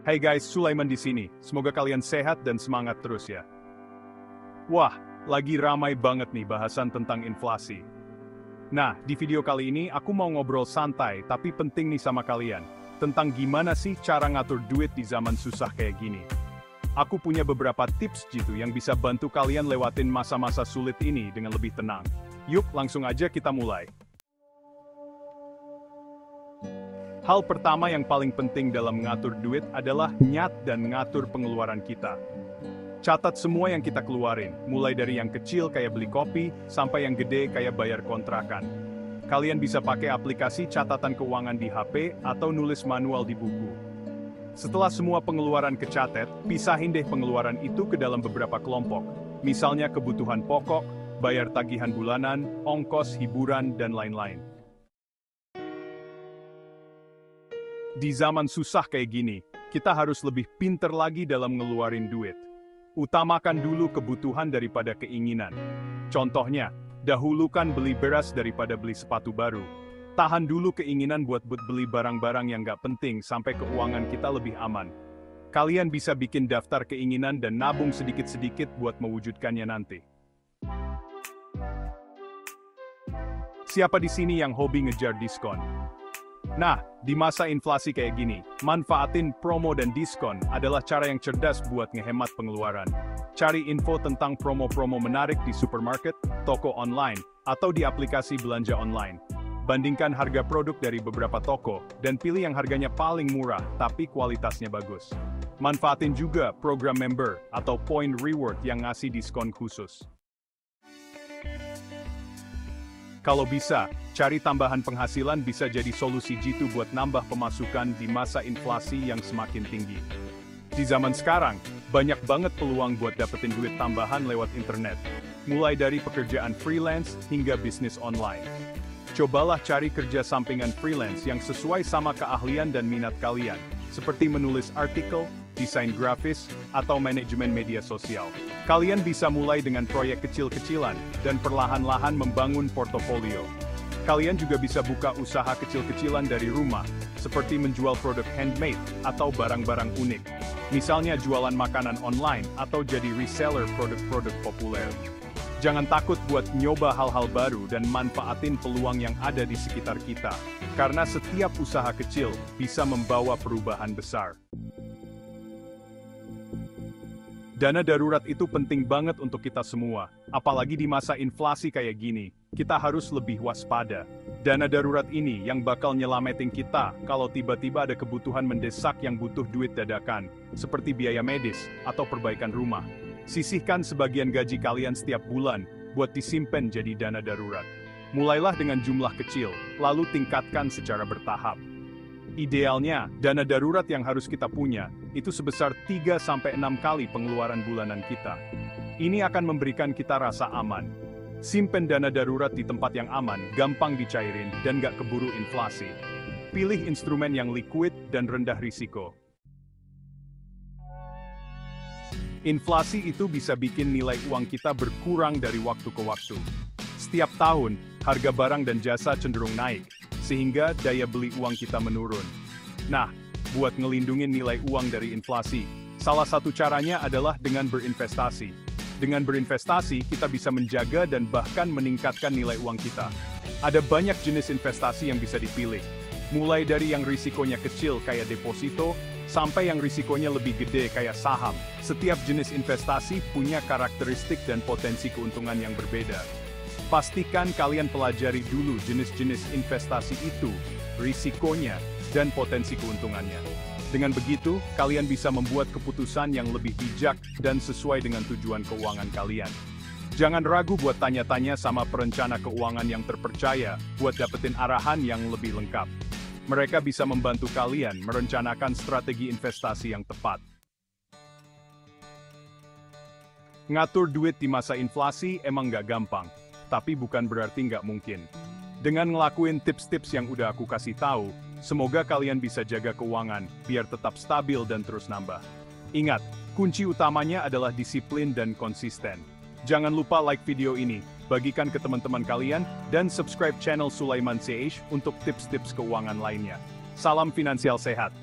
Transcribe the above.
Hai guys, Sulaiman di sini. Semoga kalian sehat dan semangat terus ya. Wah, lagi ramai banget nih bahasan tentang inflasi. Nah, di video kali ini aku mau ngobrol santai tapi penting nih sama kalian. Tentang gimana sih cara ngatur duit di zaman susah kayak gini. Aku punya beberapa tips gitu yang bisa bantu kalian lewatin masa-masa sulit ini dengan lebih tenang. Yuk, langsung aja kita mulai. Hal pertama yang paling penting dalam mengatur duit adalah nyat dan ngatur pengeluaran kita. Catat semua yang kita keluarin, mulai dari yang kecil kayak beli kopi, sampai yang gede kayak bayar kontrakan. Kalian bisa pakai aplikasi catatan keuangan di HP atau nulis manual di buku. Setelah semua pengeluaran kecatat, pisahin deh pengeluaran itu ke dalam beberapa kelompok. Misalnya kebutuhan pokok, bayar tagihan bulanan, ongkos, hiburan, dan lain-lain. Di zaman susah kayak gini, kita harus lebih pinter lagi dalam ngeluarin duit. Utamakan dulu kebutuhan daripada keinginan. Contohnya, dahulukan beli beras daripada beli sepatu baru. Tahan dulu keinginan buat beli barang-barang yang nggak penting sampai keuangan kita lebih aman. Kalian bisa bikin daftar keinginan dan nabung sedikit-sedikit buat mewujudkannya nanti. Siapa di sini yang hobi ngejar diskon? Nah, di masa inflasi kayak gini, manfaatin promo dan diskon adalah cara yang cerdas buat ngehemat pengeluaran. Cari info tentang promo-promo menarik di supermarket, toko online, atau di aplikasi belanja online. Bandingkan harga produk dari beberapa toko, dan pilih yang harganya paling murah tapi kualitasnya bagus. Manfaatin juga program member atau point reward yang ngasih diskon khusus. Kalau bisa, cari tambahan penghasilan bisa jadi solusi jitu buat nambah pemasukan di masa inflasi yang semakin tinggi. Di zaman sekarang, banyak banget peluang buat dapetin duit tambahan lewat internet, mulai dari pekerjaan freelance hingga bisnis online. Cobalah cari kerja sampingan freelance yang sesuai sama keahlian dan minat kalian, seperti menulis artikel, desain grafis, atau manajemen media sosial. Kalian bisa mulai dengan proyek kecil-kecilan, dan perlahan-lahan membangun portofolio. Kalian juga bisa buka usaha kecil-kecilan dari rumah, seperti menjual produk handmade, atau barang-barang unik. Misalnya jualan makanan online, atau jadi reseller produk-produk populer. Jangan takut buat nyoba hal-hal baru dan manfaatin peluang yang ada di sekitar kita. Karena setiap usaha kecil bisa membawa perubahan besar. Dana darurat itu penting banget untuk kita semua, apalagi di masa inflasi kayak gini, kita harus lebih waspada. Dana darurat ini yang bakal nyelamatin kita kalau tiba-tiba ada kebutuhan mendesak yang butuh duit dadakan, seperti biaya medis atau perbaikan rumah. Sisihkan sebagian gaji kalian setiap bulan, buat disimpan jadi dana darurat. Mulailah dengan jumlah kecil, lalu tingkatkan secara bertahap. Idealnya, dana darurat yang harus kita punya, itu sebesar 3-6 kali pengeluaran bulanan kita. Ini akan memberikan kita rasa aman. Simpen dana darurat di tempat yang aman, gampang dicairin, dan gak keburu inflasi. Pilih instrumen yang liquid dan rendah risiko. Inflasi itu bisa bikin nilai uang kita berkurang dari waktu ke waktu. Setiap tahun, harga barang dan jasa cenderung naik, sehingga daya beli uang kita menurun. Nah, buat ngelindungin nilai uang dari inflasi, salah satu caranya adalah dengan berinvestasi. Dengan berinvestasi, kita bisa menjaga dan bahkan meningkatkan nilai uang kita. Ada banyak jenis investasi yang bisa dipilih, mulai dari yang risikonya kecil kayak deposito, sampai yang risikonya lebih gede kayak saham. Setiap jenis investasi punya karakteristik dan potensi keuntungan yang berbeda. Pastikan kalian pelajari dulu jenis-jenis investasi itu, risikonya, dan potensi keuntungannya. Dengan begitu, kalian bisa membuat keputusan yang lebih bijak dan sesuai dengan tujuan keuangan kalian. Jangan ragu buat tanya-tanya sama perencana keuangan yang terpercaya buat dapetin arahan yang lebih lengkap. Mereka bisa membantu kalian merencanakan strategi investasi yang tepat. Ngatur duit di masa inflasi emang nggak gampang, tapi bukan berarti nggak mungkin. Dengan ngelakuin tips-tips yang udah aku kasih tahu, semoga kalian bisa jaga keuangan, biar tetap stabil dan terus nambah. Ingat, kunci utamanya adalah disiplin dan konsisten. Jangan lupa like video ini, bagikan ke teman-teman kalian, dan subscribe channel Sulaiman CH untuk tips-tips keuangan lainnya. Salam finansial sehat!